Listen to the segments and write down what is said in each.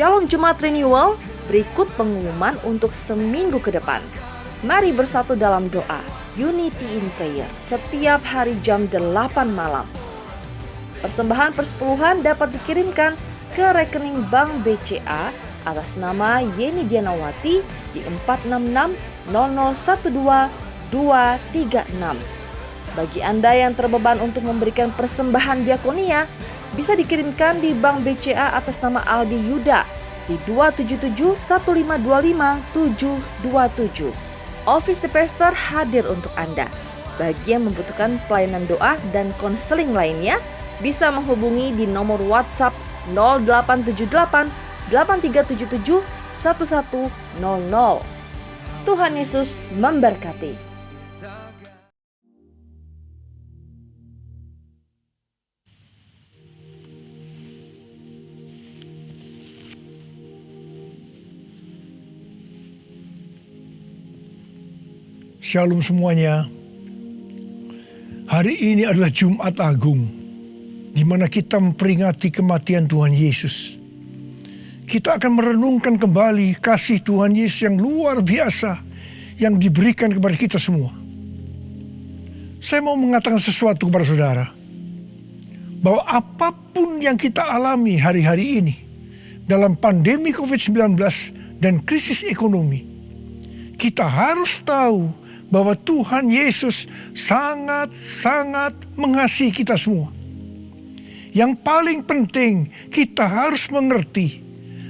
Shalom Jemaat Renewal, berikut pengumuman untuk seminggu ke depan. Mari bersatu dalam doa, Unity in Prayer, setiap hari jam 8 malam. Persembahan persepuluhan dapat dikirimkan ke rekening Bank BCA atas nama Yeni Dianawati di 4660012-236. Bagi Anda yang terbeban untuk memberikan persembahan diakonia, bisa dikirimkan di Bank BCA atas nama Aldi Yuda di 277-1525-727. Office the Pastor hadir untuk Anda. Bagi yang membutuhkan pelayanan doa dan konseling lainnya, bisa menghubungi di nomor WhatsApp 0878 8377 1100. Tuhan Yesus memberkati. Shalom semuanya. Hari ini adalah Jumat Agung, di mana kita memperingati kematian Tuhan Yesus. Kita akan merenungkan kembali kasih Tuhan Yesus yang luar biasa yang diberikan kepada kita semua. Saya mau mengatakan sesuatu kepada saudara, bahwa apapun yang kita alami hari-hari ini dalam pandemi COVID-19 dan krisis ekonomi, kita harus tahu bahwa Tuhan Yesus sangat-sangat mengasihi kita semua. Yang paling penting, kita harus mengerti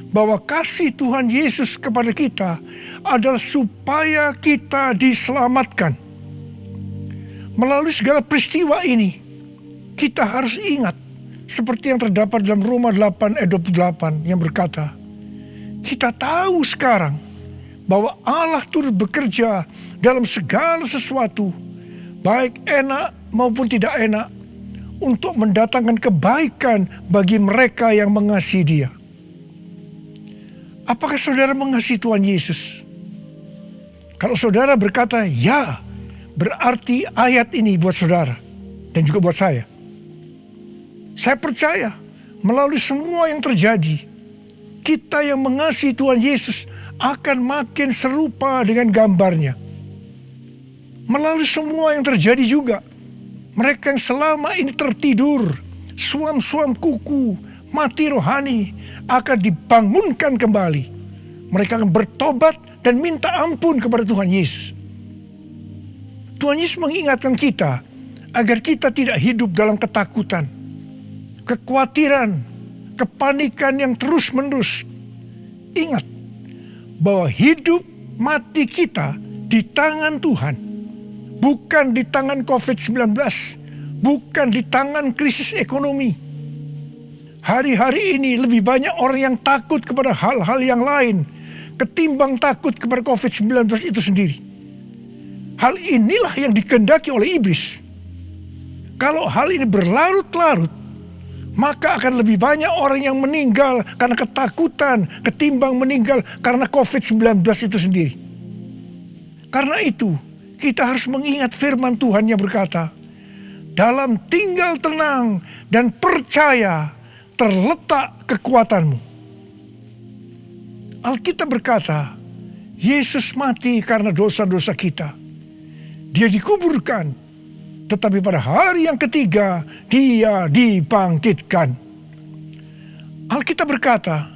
bahwa kasih Tuhan Yesus kepada kita adalah supaya kita diselamatkan. Melalui segala peristiwa ini, kita harus ingat seperti yang terdapat dalam Roma 8 ayat 28 yang berkata, kita tahu sekarang bahwa Allah turut bekerja dalam segala sesuatu, baik enak maupun tidak enak, untuk mendatangkan kebaikan bagi mereka yang mengasihi Dia. Apakah saudara mengasihi Tuhan Yesus? Kalau saudara berkata ya, berarti ayat ini buat saudara dan juga buat saya. Saya percaya melalui semua yang terjadi, kita yang mengasihi Tuhan Yesus akan makin serupa dengan gambarnya. Melalui semua yang terjadi juga, mereka yang selama ini tertidur, suam-suam kuku, mati rohani, akan dibangunkan kembali. Mereka akan bertobat dan minta ampun kepada Tuhan Yesus. Tuhan Yesus mengingatkan kita agar kita tidak hidup dalam ketakutan, kekhawatiran, kepanikan yang terus-menerus. Ingat bahwa hidup mati kita di tangan Tuhan, bukan di tangan COVID-19, bukan di tangan krisis ekonomi. Hari-hari ini lebih banyak orang yang takut kepada hal-hal yang lain ketimbang takut kepada COVID-19 itu sendiri. Hal inilah yang dikehendaki oleh iblis. Kalau hal ini berlarut-larut, maka akan lebih banyak orang yang meninggal karena ketakutan ketimbang meninggal karena COVID-19 itu sendiri. Karena itu, kita harus mengingat firman Tuhan yang berkata, dalam tinggal tenang dan percaya terletak kekuatanmu. Alkitab berkata, Yesus mati karena dosa-dosa kita. Dia dikuburkan, tetapi pada hari yang ketiga, Dia dibangkitkan. Alkitab berkata,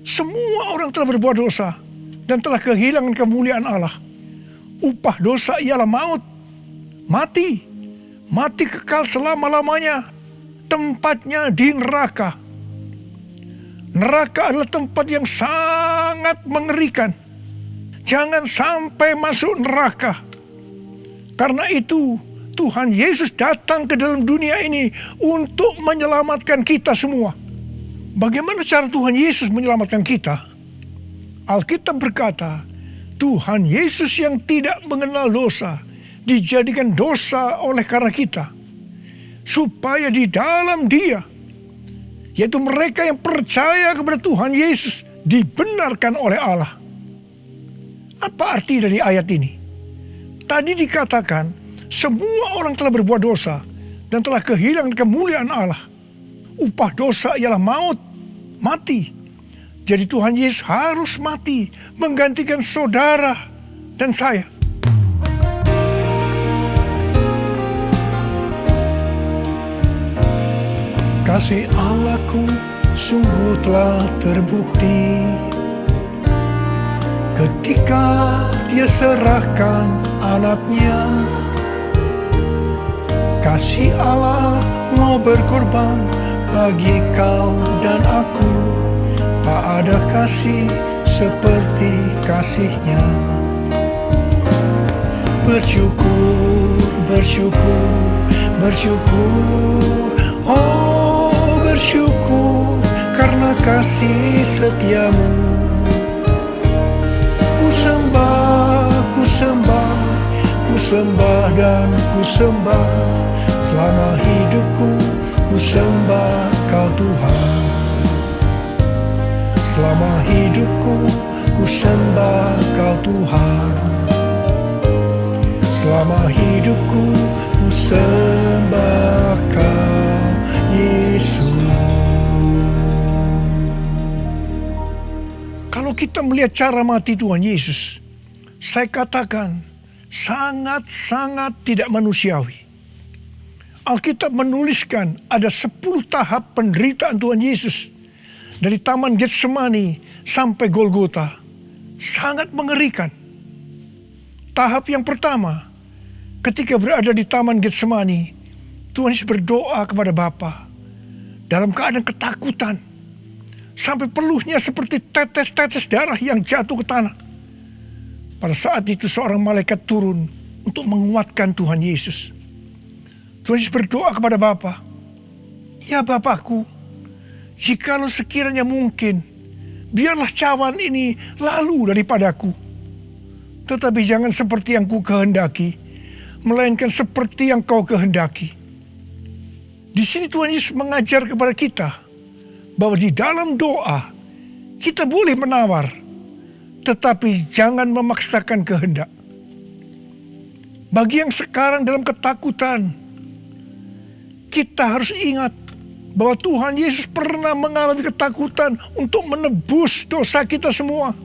semua orang telah berbuat dosa dan telah kehilangan kemuliaan Allah. Upah dosa ialah maut, mati kekal selama-lamanya, tempatnya di neraka. Neraka adalah tempat yang sangat mengerikan. Jangan sampai masuk neraka. Karena itu, Tuhan Yesus datang ke dalam dunia ini untuk menyelamatkan kita semua. Bagaimana cara Tuhan Yesus menyelamatkan kita? Alkitab berkata, Tuhan Yesus yang tidak mengenal dosa dijadikan dosa oleh karena kita, supaya di dalam Dia, yaitu mereka yang percaya kepada Tuhan Yesus, dibenarkan oleh Allah. Apa arti dari ayat ini? Tadi dikatakan, semua orang telah berbuat dosa dan telah kehilangan kemuliaan Allah. Upah dosa ialah maut, mati. Jadi Tuhan Yesus harus mati menggantikan saudara dan saya. Kasih Allahku sungguh telah terbukti ketika Dia serahkan anaknya. Kasih Allah mau berkorban bagi kau dan aku. Tak ada kasih seperti kasih-Nya. Bersyukur, bersyukur, bersyukur. Oh, bersyukur karena kasih setiamu. Ku sembah, ku sembah, ku sembah dan ku sembah. Selama hidupku ku sembah kau Tuhan. Selama hidupku ku sembah kau Tuhan. Selama hidupku ku sembah kau Yesus. Kalau kita melihat cara mati Tuhan Yesus, saya katakan sangat-sangat tidak manusiawi. Alkitab menuliskan ada 10 tahap penderitaan Tuhan Yesus. Dari Taman Getsemani sampai Golgota. Sangat mengerikan. Tahap yang pertama, ketika berada di Taman Getsemani, Tuhan Yesus berdoa kepada Bapa dalam keadaan ketakutan. Sampai peluhnya seperti tetes-tetes darah yang jatuh ke tanah. Pada saat itu seorang malaikat turun untuk menguatkan Tuhan Yesus. Tuhan Yesus berdoa kepada Bapa, "Ya Bapakku, jikalau sekiranya mungkin, biarlah cawan ini lalu daripadaku. Tetapi jangan seperti yang ku kehendaki, melainkan seperti yang kau kehendaki." Di sini Tuhan Yesus mengajar kepada kita bahwa di dalam doa kita boleh menawar, tetapi jangan memaksakan kehendak. Bagi yang sekarang dalam ketakutan, kita harus ingat bahwa Tuhan Yesus pernah mengalami ketakutan untuk menebus dosa kita semua.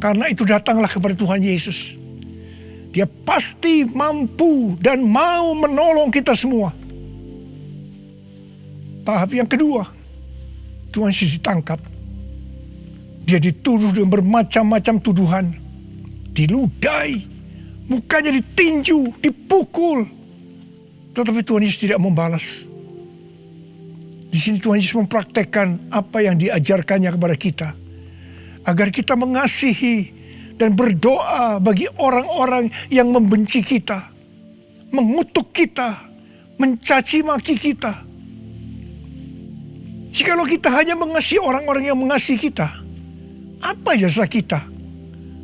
Karena itu datanglah kepada Tuhan Yesus. Dia pasti mampu dan mau menolong kita semua. Tahap yang kedua, Tuhan Yesus ditangkap. Dia dituduh dengan bermacam-macam tuduhan. Diludahi, mukanya ditinju, dipukul. Tetapi Tuhan Yesus tidak membalas. Di sini Tuhan Yesus mempraktekkan apa yang diajarkannya kepada kita. Agar kita mengasihi dan berdoa bagi orang-orang yang membenci kita. Mengutuk kita, mencaci maki kita. Jikalau kita hanya mengasihi orang-orang yang mengasihi kita, apa jasa kita?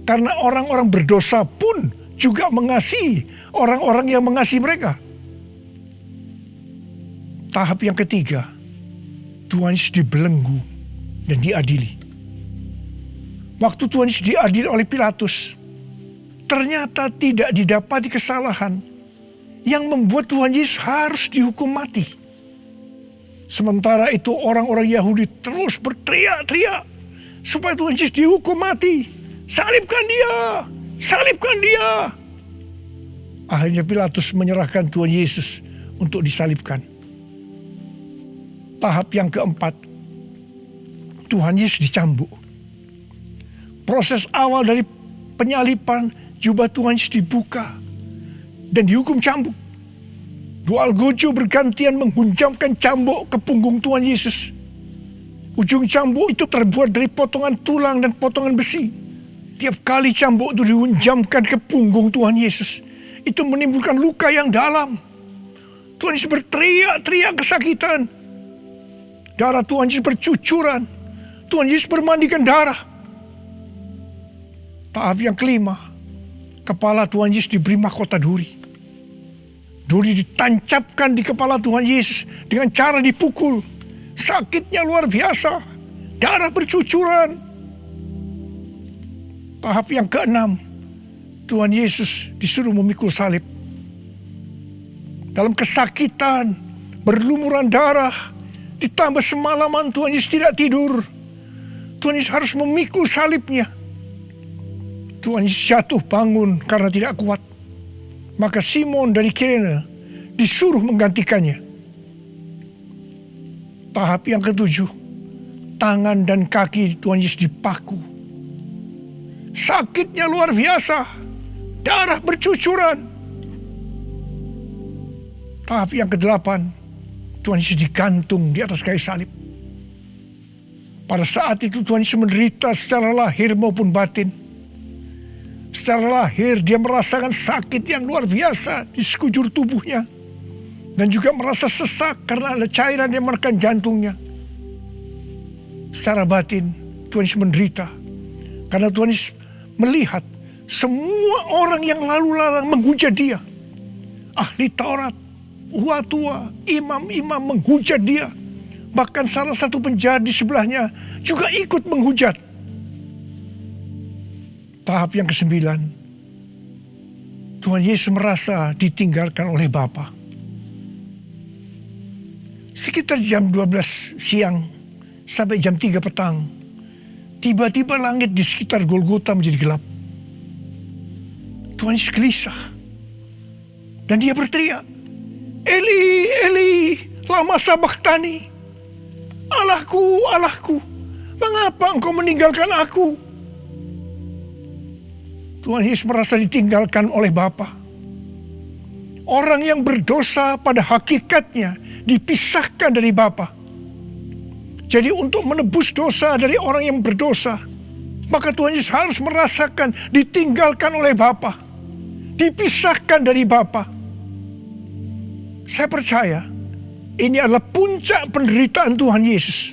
Karena orang-orang berdosa pun juga mengasihi orang-orang yang mengasihi mereka. Tahap yang ketiga, Tuhan Yesus dibelenggu dan diadili. Waktu Tuhan Yesus diadili oleh Pilatus, ternyata tidak didapati kesalahan yang membuat Tuhan Yesus harus dihukum mati. Sementara itu orang-orang Yahudi terus berteriak-teriak supaya Tuhan Yesus dihukum mati. Salibkan dia! Salibkan dia! Akhirnya Pilatus menyerahkan Tuhan Yesus untuk disalibkan. Tahap yang keempat, Tuhan Yesus dicambuk. Proses awal dari penyaliban, jubah Tuhan Yesus dibuka dan dihukum cambuk. Dua algojo bergantian menghunjamkan cambuk ke punggung Tuhan Yesus. Ujung cambuk itu terbuat dari potongan tulang dan potongan besi. Tiap kali cambuk itu dihunjamkan ke punggung Tuhan Yesus, itu menimbulkan luka yang dalam. Tuhan Yesus berteriak-teriak kesakitan. Darah Tuhan Yesus bercucuran. Tuhan Yesus bermandikan darah. Tahap yang kelima, kepala Tuhan Yesus diberi mahkota duri. Duri ditancapkan di kepala Tuhan Yesus dengan cara dipukul. Sakitnya luar biasa. Darah bercucuran. Tahap yang keenam, Tuhan Yesus disuruh memikul salib. Dalam kesakitan, berlumuran darah, ditambah semalaman Tuhan Yesus tidak tidur. Tuhan Yesus harus memikul salibnya. Tuhan Yesus jatuh bangun karena tidak kuat. Maka Simon dari Kirene disuruh menggantikannya. Tahap yang ketujuh, tangan dan kaki Tuhan Yesus dipaku. Sakitnya luar biasa, darah bercucuran. Tahap yang kedelapan, Tuhan Yesus digantung di atas kayu salib. Pada saat itu Tuhan Yesus menderita secara lahir maupun batin. Secara lahir dia merasakan sakit yang luar biasa di sekujur tubuhnya. Dan juga merasa sesak karena ada cairan yang menekan jantungnya. Secara batin Tuhan Yesus menderita. Karena Tuhan Yesus melihat semua orang yang lalu lalang menghujat dia. Ahli Taurat, tua-tua, imam-imam menghujat dia. Bahkan salah satu penjahat di sebelahnya juga ikut menghujat. Tahap yang kesembilan, Tuhan Yesus merasa ditinggalkan oleh Bapa. Sekitar jam 12 siang sampai jam 3 petang, tiba-tiba langit di sekitar Golgota menjadi gelap. Tuhan Yesus gelisah. Dan dia berteriak, Eli, Eli, lama sabachthani. Allahku, Allahku, mengapa engkau meninggalkan aku? Tuhan Yesus merasa ditinggalkan oleh Bapa. Orang yang berdosa pada hakikatnya dipisahkan dari Bapa. Jadi untuk menebus dosa dari orang yang berdosa, maka Tuhan Yesus harus merasakan ditinggalkan oleh Bapa, dipisahkan dari Bapa. Saya percaya ini adalah puncak penderitaan Tuhan Yesus.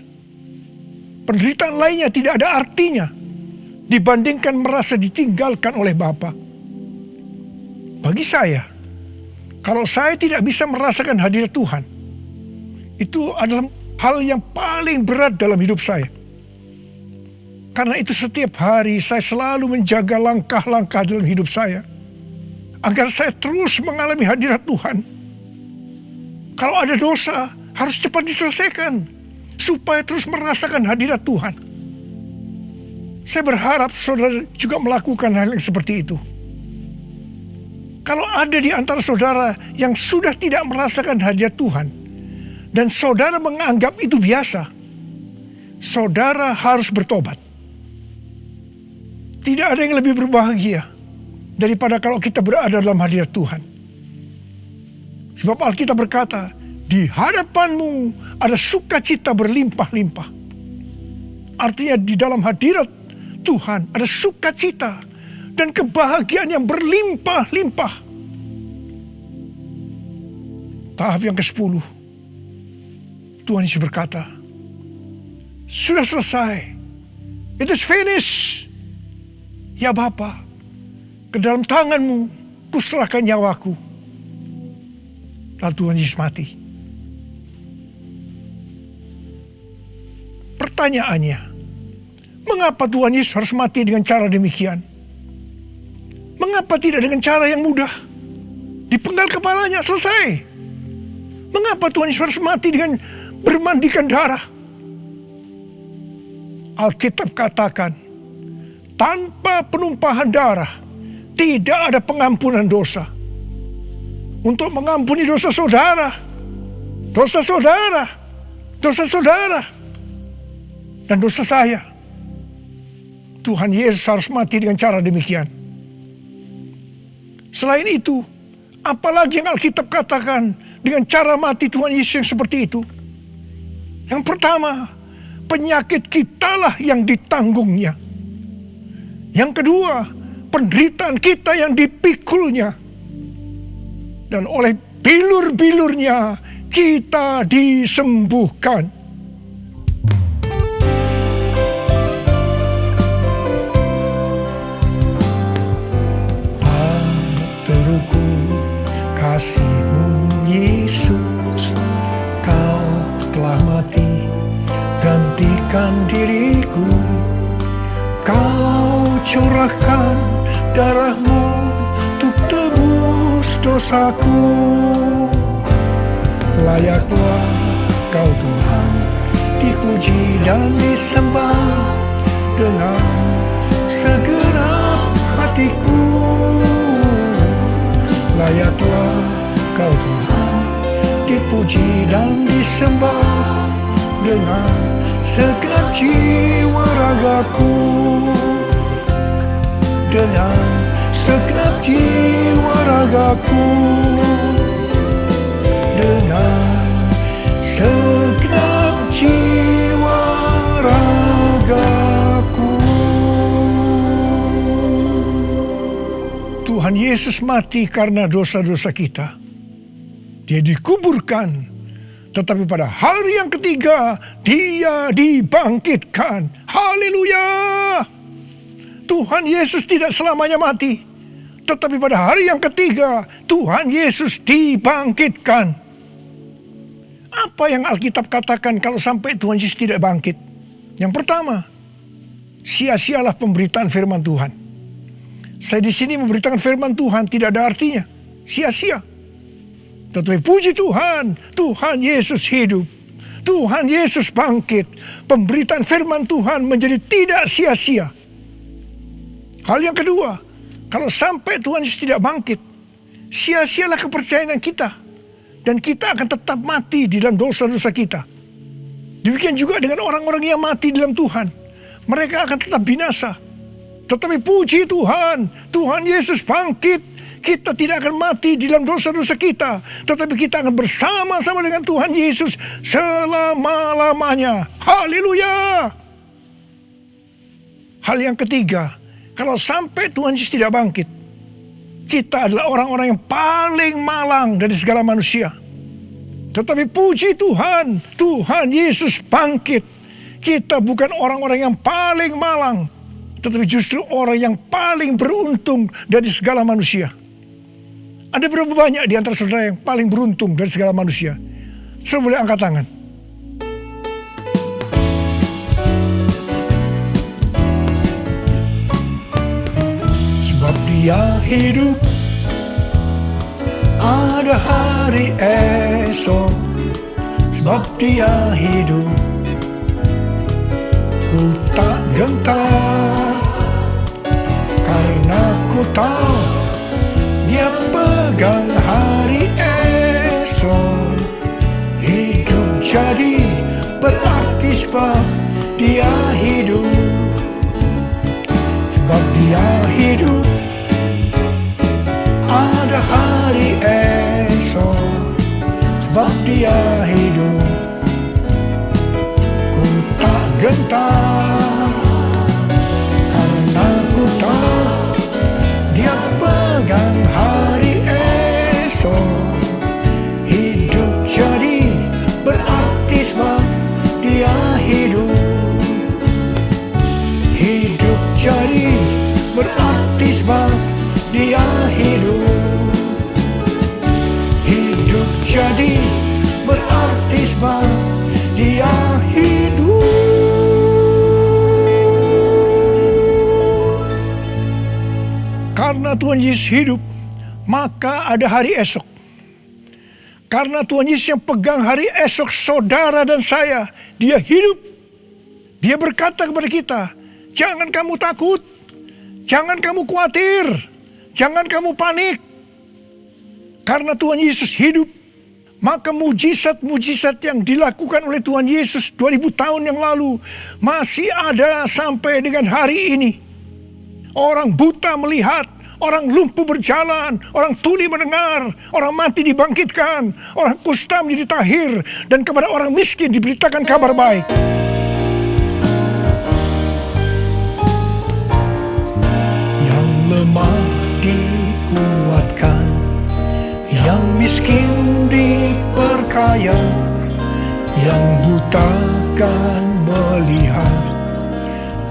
Penderitaan lainnya tidak ada artinya dibandingkan merasa ditinggalkan oleh Bapa. Bagi saya, kalau saya tidak bisa merasakan hadirat Tuhan, itu adalah hal yang paling berat dalam hidup saya. Karena itu setiap hari saya selalu menjaga langkah-langkah dalam hidup saya, agar saya terus mengalami hadirat Tuhan. Kalau ada dosa, harus cepat diselesaikan, supaya terus merasakan hadirat Tuhan. Saya berharap saudara juga melakukan hal yang seperti itu. Kalau ada di antara saudara yang sudah tidak merasakan hadirat Tuhan, dan saudara menganggap itu biasa, saudara harus bertobat. Tidak ada yang lebih berbahagia daripada kalau kita berada dalam hadirat Tuhan. Sebab Alkitab berkata, di hadapanmu ada sukacita berlimpah-limpah. Artinya di dalam hadirat Tuhan ada sukacita dan kebahagiaan yang berlimpah-limpah. Tahap yang ke-10, Tuhan Yesus berkata, sudah selesai. It is finished. Ya Bapa, ke dalam tanganmu kuserahkan nyawaku. Lalu Tuhan Yesus mati. Pertanyaannya, mengapa Tuhan Yesus harus mati dengan cara demikian? Mengapa tidak dengan cara yang mudah? Dipenggal kepalanya, selesai. Mengapa Tuhan Yesus harus mati dengan bermandikan darah? Alkitab katakan, tanpa penumpahan darah tidak ada pengampunan dosa. Untuk mengampuni dosa saudara, dosa saudara, dosa saudara, dan dosa saya, Tuhan Yesus harus mati dengan cara demikian. Selain itu, apalagi yang Alkitab katakan dengan cara mati Tuhan Yesus yang seperti itu? Yang pertama, penyakit kitalah yang ditanggungnya. Yang kedua, penderitaan kita yang dipikulnya. Dan oleh bilur-bilurnya kita disembuhkan. Terukur kasih-Mu Yesus, Kau telah mati gantikan diriku. Kau curahkan darah-Mu untuk tebus dosaku. Layaklah Kau Tuhan dipuji dan disembah, dengan segenap hatiku. Layaklah Kau Tuhan, dipuji dan disembah dengan segenap jiwa ragaku. Dengan segenap jiwa ragaku. Dengan segenap jiwa ragaku. Tuhan Yesus mati karena dosa-dosa kita. Dia dikuburkan, tetapi pada hari yang ketiga Dia dibangkitkan. Haleluya! Tuhan Yesus tidak selamanya mati, tetapi pada hari yang ketiga Tuhan Yesus dibangkitkan. Apa yang Alkitab katakan kalau sampai Tuhan Yesus tidak bangkit? Yang pertama, sia-sialah pemberitaan firman Tuhan. Saya di sini memberitakan firman Tuhan tidak ada artinya, sia-sia. Tetapi puji Tuhan, Tuhan Yesus hidup. Tuhan Yesus bangkit. Pemberitaan firman Tuhan menjadi tidak sia-sia. Hal yang kedua, kalau sampai Tuhan Yesus tidak bangkit, sia-sialah kepercayaan kita. Dan kita akan tetap mati di dalam dosa-dosa kita. Demikian juga dengan orang-orang yang mati dalam Tuhan. Mereka akan tetap binasa. Tetapi puji Tuhan, Tuhan Yesus bangkit. Kita tidak akan mati di dalam dosa-dosa kita. Tetapi kita akan bersama-sama dengan Tuhan Yesus selama-lamanya. Haleluya! Hal yang ketiga, kalau sampai Tuhan Yesus tidak bangkit, kita adalah orang-orang yang paling malang dari segala manusia. Tetapi puji Tuhan, Tuhan Yesus bangkit. Kita bukan orang-orang yang paling malang, tetapi justru orang yang paling beruntung dari segala manusia. Ada berapa banyak di antara saudara yang paling beruntung dari segala manusia? Saudara boleh angkat tangan. Sebab Dia hidup, ada hari esok. Sebab Dia hidup, ku tak gentar. Karena ku tahu Dia pegang hari esok. Hidup jadi berarti sebab Dia hidup. Sebab Dia hidup, ada hari esok. Sebab Dia hidup, ku tak gentar. Karena ku tahu Dia pegang hari esok. Hidup jadi berarti sebab Dia hidup. Hidup jadi berarti sebab Dia hidup. Hidup jadi berarti sebab Dia hidup. Karena Tuhan Yesus hidup, maka ada hari esok. Karena Tuhan Yesus yang pegang hari esok saudara dan saya, Dia hidup. Dia berkata kepada kita, jangan kamu takut, jangan kamu khawatir, jangan kamu panik. Karena Tuhan Yesus hidup, maka mujizat-mujizat yang dilakukan oleh Tuhan Yesus 2000 tahun yang lalu masih ada sampai dengan hari ini. Orang buta melihat, orang lumpuh berjalan, orang tuli mendengar, orang mati dibangkitkan, orang kusta menjadi tahir, dan kepada orang miskin diberitakan kabar baik. Yang lemah dikuatkan, yang miskin diperkaya, yang buta kan melihat,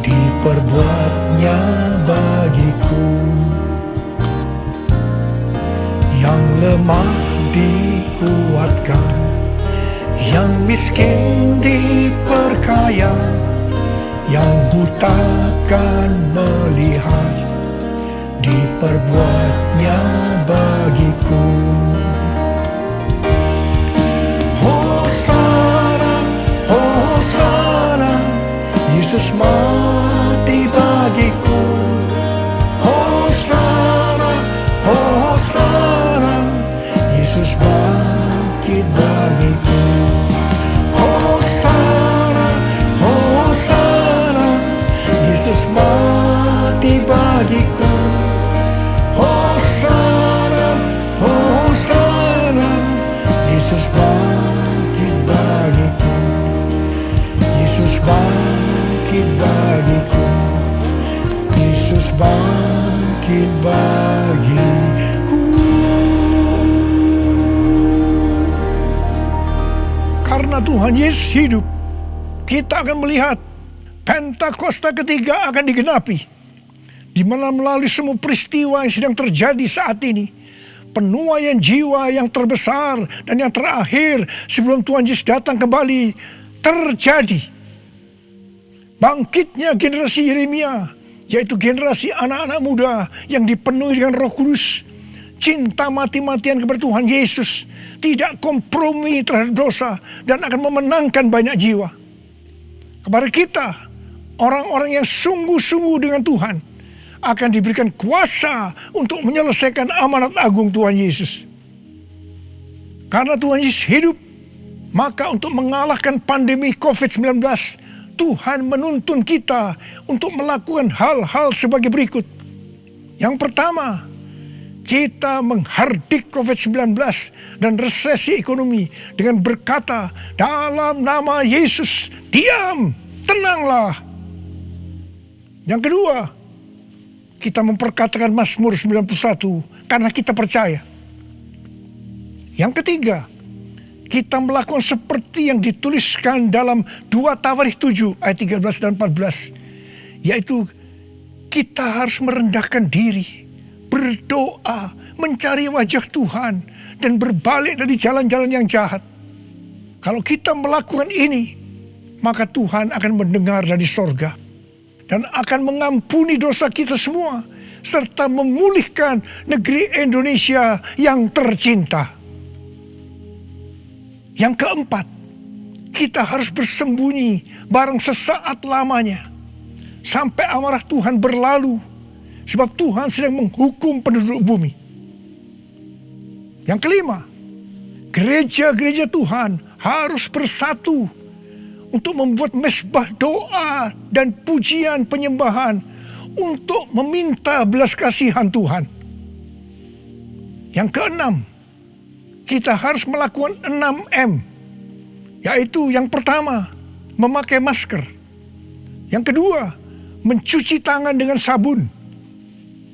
diperbuatnya bagiku. Yang lemah dikuatkan, yang miskin diperkaya, yang buta kan melihat, diperbuatnya bagiku. Hosana, Hosana, Yesus mati Karena Tuhan Yesus hidup, kita akan melihat Pentakosta ketiga akan digenapi, di mana melalui semua peristiwa yang sedang terjadi saat ini, penuaian jiwa yang terbesar dan yang terakhir sebelum Tuhan Yesus datang kembali terjadi. Bangkitnya generasi Yeremia, yaitu generasi anak-anak muda yang dipenuhi dengan Roh Kudus, cinta mati-matian kepada Tuhan Yesus, tidak kompromi terhadap dosa, dan akan memenangkan banyak jiwa. Kepada kita, orang-orang yang sungguh-sungguh dengan Tuhan, akan diberikan kuasa untuk menyelesaikan amanat agung Tuhan Yesus. Karena Tuhan Yesus hidup, maka untuk mengalahkan pandemi COVID-19, Tuhan menuntun kita untuk melakukan hal-hal sebagai berikut. Yang pertama, kita menghardik COVID-19 dan resesi ekonomi dengan berkata, dalam nama Yesus, diam, tenanglah. Yang kedua, kita memperkatakan Mazmur 91 karena kita percaya. Yang ketiga, kita melakukan seperti yang dituliskan dalam 2 Tawarikh 7 ayat 13 dan 14. Yaitu kita harus merendahkan diri, berdoa, mencari wajah Tuhan, dan berbalik dari jalan-jalan yang jahat. Kalau kita melakukan ini, maka Tuhan akan mendengar dari sorga dan akan mengampuni dosa kita semua, serta memulihkan negeri Indonesia yang tercinta. Yang keempat, kita harus bersembunyi barang sesaat lamanya, sampai amarah Tuhan berlalu, sebab Tuhan sedang menghukum penduduk bumi. Yang kelima, gereja-gereja Tuhan harus bersatu untuk membuat mezbah doa dan pujian penyembahan untuk meminta belas kasihan Tuhan. Yang keenam, kita harus melakukan 6M, yaitu yang pertama, memakai masker. Yang kedua, mencuci tangan dengan sabun.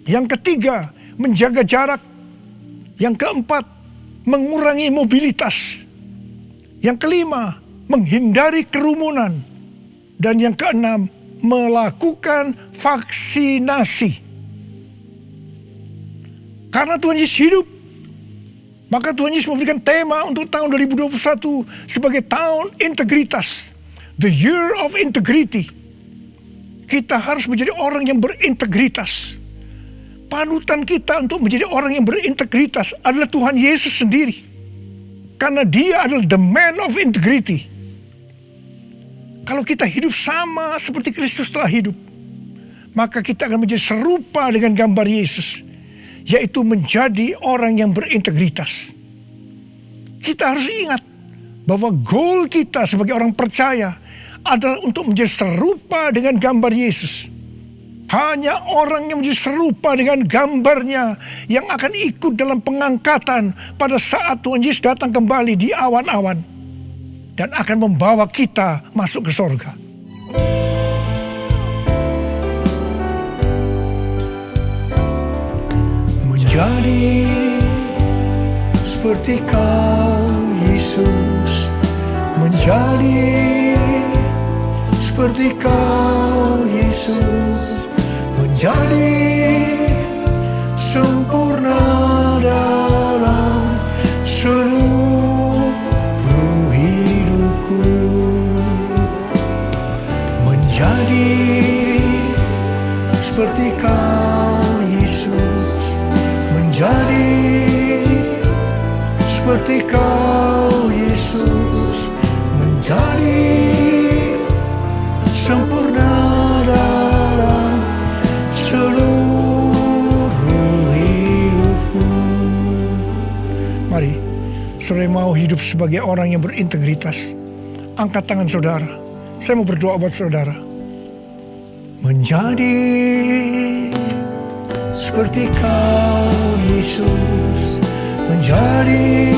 Yang ketiga, menjaga jarak. Yang keempat, mengurangi mobilitas. Yang kelima, menghindari kerumunan. Dan yang keenam, melakukan vaksinasi. Karena Tuhan Yesus hidup, maka Tuhan Yesus memberikan tema untuk tahun 2021 sebagai tahun integritas. The year of integrity. Kita harus menjadi orang yang berintegritas. Panutan kita untuk menjadi orang yang berintegritas adalah Tuhan Yesus sendiri. Karena dia adalah the man of integrity. Kalau kita hidup sama seperti Kristus telah hidup, maka kita akan menjadi serupa dengan gambar Yesus, yaitu menjadi orang yang berintegritas. Kita harus ingat bahwa goal kita sebagai orang percaya adalah untuk menjadi serupa dengan gambar Yesus. Hanya orang yang menjadi serupa dengan gambarnya yang akan ikut dalam pengangkatan pada saat Tuhan Yesus datang kembali di awan-awan dan akan membawa kita masuk ke sorga. Menjadi seperti Kau, Yesus, menjadi seperti Kau, Yesus, menjadi sempurna dalam seluruh hidupku, menjadi seperti Kau, Yesus, menjadi seperti Kau, Yesus, menjadi sempurna dalam seluruh hidupku. Mari, saudara mau hidup sebagai orang yang berintegritas, angkat tangan saudara. Saya mau berdoa buat saudara. Menjadi seperti Kau, Yesus, menjadi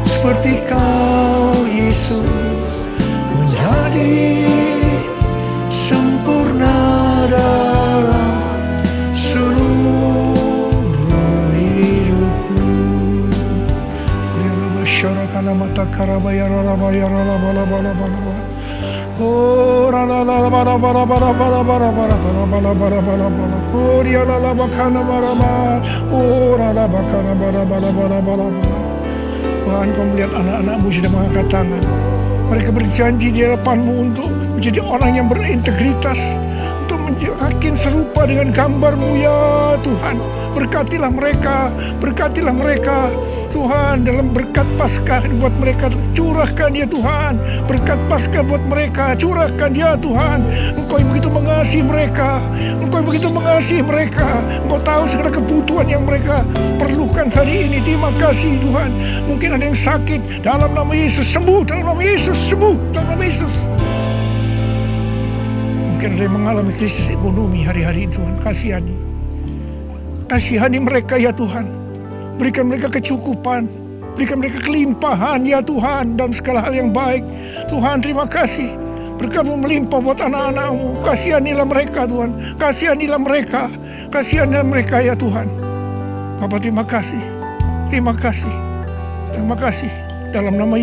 seperti Kau, Yesus, menjadi sempurna dalam seluruh hidupku. kana mata karabaya ralabaya ralabalabalabalaba. Oh ralabalabalabalabalabalabalabalabalabalabala. Oh rialalabakana maraba. Oh ralabakana balabalabalabalabala. Tuhan, Kau melihat anak-anak-Mu sudah mengangkat tangan. Mereka berjanji di hadapan-Mu untuk menjadi orang yang berintegritas, untuk makin serupa dengan gambar-Mu ya Tuhan. Berkatilah mereka Tuhan, dalam berkat Paskah buat mereka curahkan ya Tuhan. Berkat Paskah buat mereka curahkan ya Tuhan. Engkau yang begitu mengasihi mereka, Engkau tahu segala kebutuhan yang mereka perlukan hari ini. Terima kasih Tuhan. Mungkin ada yang sakit, dalam nama Yesus sembuh, dalam nama Yesus sembuh, dalam nama Yesus. Mungkin ada yang mengalami krisis ekonomi hari-hari ini, Tuhan. Kasihani mereka ya Tuhan. Berikan mereka kecukupan, berikan mereka kelimpahan ya Tuhan, dan segala hal yang baik. Tuhan, terima kasih. Berkat-Mu melimpah buat anak-anak-Mu. Kasihanilah mereka Tuhan, kasihanilah mereka ya Tuhan. Bapa, terima kasih. Dalam nama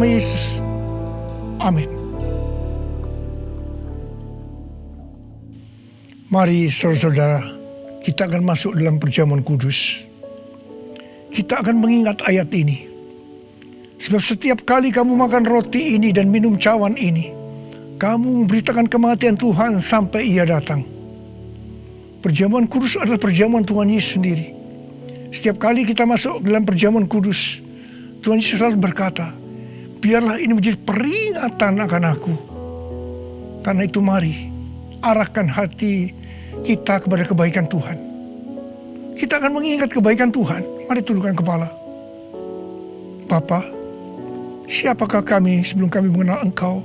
Yesus, amin. Mari saudara-saudara, kita akan masuk dalam perjamuan kudus. Kita akan mengingat ayat ini. Sebab setiap kali kamu makan roti ini dan minum cawan ini, kamu memberitakan kematian Tuhan sampai Ia datang. Perjamuan kudus adalah perjamuan Tuhan Yesus sendiri. Setiap kali kita masuk dalam perjamuan kudus, Tuhan Yesus selalu berkata, biarlah ini menjadi peringatan akan aku. Karena itu mari, arahkan hati kita kepada kebaikan Tuhan. Kita akan mengingat kebaikan Tuhan. Mari tundukkan kepala. Bapa, siapakah kami sebelum kami mengenal Engkau?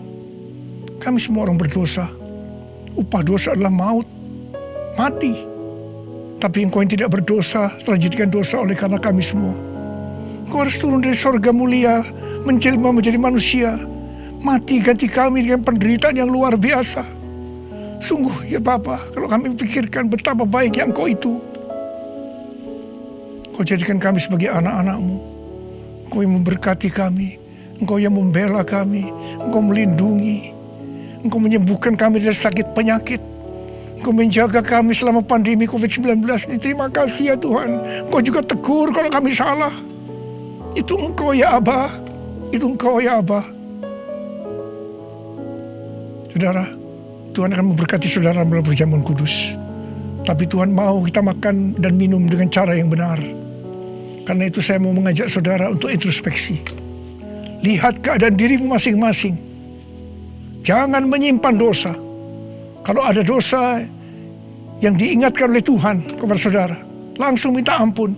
Kami semua orang berdosa. Upah dosa adalah maut, mati. Tapi Engkau yang tidak berdosa telah dijadikan dosa oleh karena kami semua. Engkau harus turun dari sorga mulia, menjelma menjadi manusia, mati ganti kami dengan penderitaan yang luar biasa. Sungguh ya Bapa, kalau kami pikirkan betapa baiknya Engkau itu. Engkau jadikan kami sebagai anak-anak-Mu. Engkau yang memberkati kami, Engkau yang membela kami, Engkau melindungi, Engkau menyembuhkan kami dari sakit penyakit, Engkau menjaga kami selama pandemi COVID-19 ini. Terima kasih ya Tuhan. Engkau juga tegur kalau kami salah. Itu Engkau ya Abah, Saudara, Tuhan akan memberkati saudara melalui perjamuan kudus. Tapi Tuhan mau kita makan dan minum dengan cara yang benar. Karena itu saya mau mengajak saudara untuk introspeksi. Lihat keadaan dirimu masing-masing. Jangan menyimpan dosa. Kalau ada dosa yang diingatkan oleh Tuhan kepada saudara, langsung minta ampun.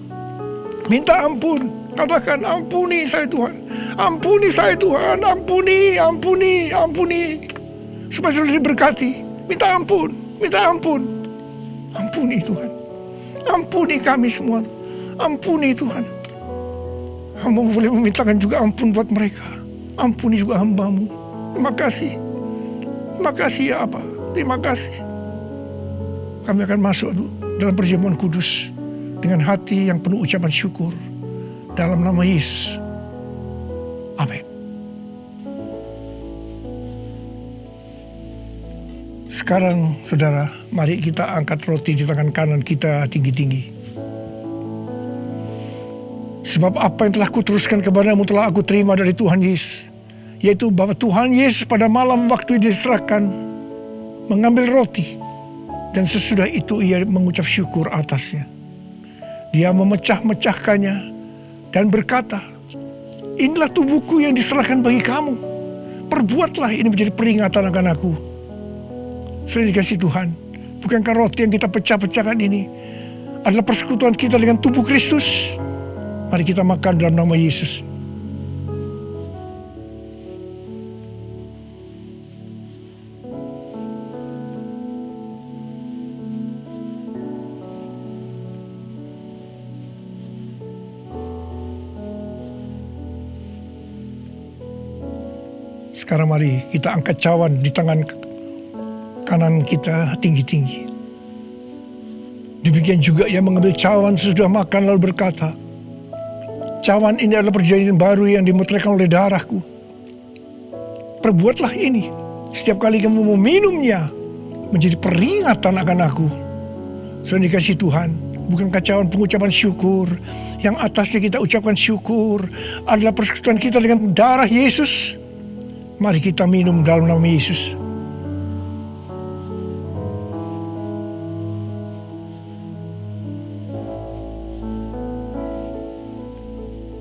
Minta ampun. Katakan, ampuni saya Tuhan. Ampuni saya Tuhan. Ampuni. Supaya saudara diberkati. Minta ampun. Ampuni Tuhan. Ampuni kami semua. Ampuni Tuhan. Hamba boleh memintakan juga ampun buat mereka. Ampuni juga hamba-Mu. Terima kasih. Terima kasih ya Abah. Terima kasih. Kami akan masuk dalam perjamuan kudus dengan hati yang penuh ucapan syukur. Dalam nama Yesus. Amin. Sekarang saudara, mari kita angkat roti di tangan kanan kita tinggi-tinggi. Sebab apa yang telah kuteruskan kepadamu telah aku terima dari Tuhan Yesus. Yaitu bahwa Tuhan Yesus pada malam waktu diserahkan mengambil roti. Dan sesudah itu ia mengucap syukur atasnya. Dia memecah-mecahkannya dan berkata, inilah tubuhku yang diserahkan bagi kamu. Perbuatlah ini menjadi peringatan akan aku. Sudah dikasih Tuhan, bukankah roti yang kita pecah-pecahkan ini adalah persekutuan kita dengan tubuh Kristus? Mari kita makan dalam nama Yesus. Sekarang mari kita angkat cawan di tangan kanan kita tinggi-tinggi. Demikian juga ia mengambil cawan sesudah makan lalu berkata, Cawan ini adalah perjanjian baru yang dimeteraikan oleh darahku. Perbuatlah ini setiap kali kamu meminumnya, menjadi peringatan akan aku. Sudah dikasih Tuhan, bukan kacauan pengucapan syukur. Yang atasnya kita ucapkan syukur adalah persekutuan kita dengan darah Yesus. Mari kita minum dalam nama Yesus.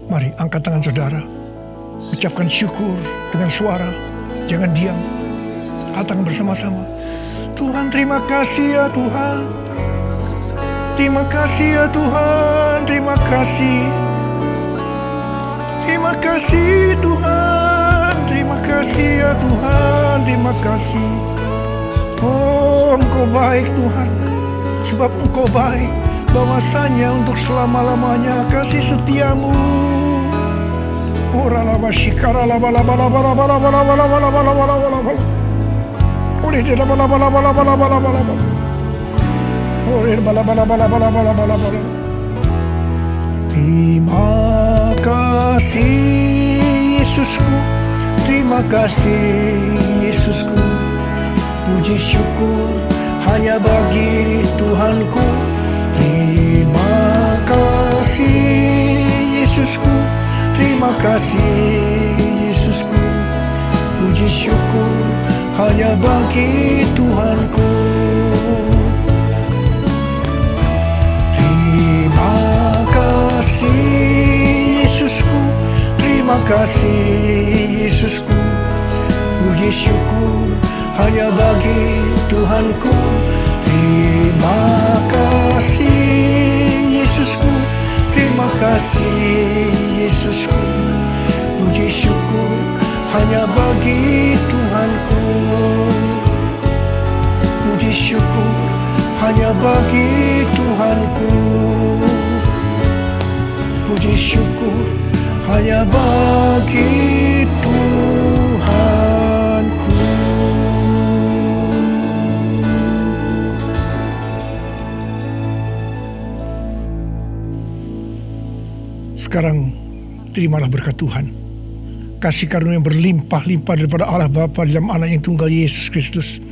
Mari angkat tangan saudara. Ucapkan syukur dengan suara. Jangan diam. Katakan bersama-sama. Tuhan, terima kasih ya Tuhan. Terima kasih ya Tuhan. Terima kasih. Terima kasih Tuhan. Terima kasih ya Tuhan. Terima kasih. Oh, Engkau baik Tuhan. Sebab Engkau baik. Bahwasanya untuk selama-lamanya kasih setiamu. Ora laba shikara laba laba laba laba laba laba laba laba laba laba laba. Ore de laba laba laba laba laba laba laba. Ore laba laba laba laba laba laba laba. Terima kasih Yesusku, terima kasih Yesusku. Puji syukur hanya bagi Tuhanku. Terima kasih Yesusku. Terima kasih Yesusku. Puji syukur hanya bagi Tuhanku. Terima kasih Yesusku. Terima kasih Yesusku. Puji syukur hanya bagi Tuhanku. Terima kasih Yesusku. Terima kasih Yesusku. Puji syukur hanya bagi Tuhanku. Puji syukur hanya bagi Tuhanku. Puji syukur hanya bagi Tuhanku. Sekarang terimalah berkat Tuhan. Kasih karunia yang berlimpah-limpah daripada Allah Bapa dalam Anak yang tunggal Yesus Kristus.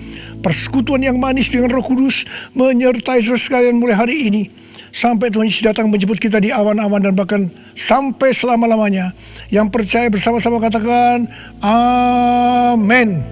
Persekutuan yang manis dengan Roh Kudus menyertai saudara sekalian mulai hari ini. Sampai Tuhan Yesus datang menjemput kita di awan-awan dan bahkan sampai selama-lamanya. Yang percaya bersama-sama katakan amin.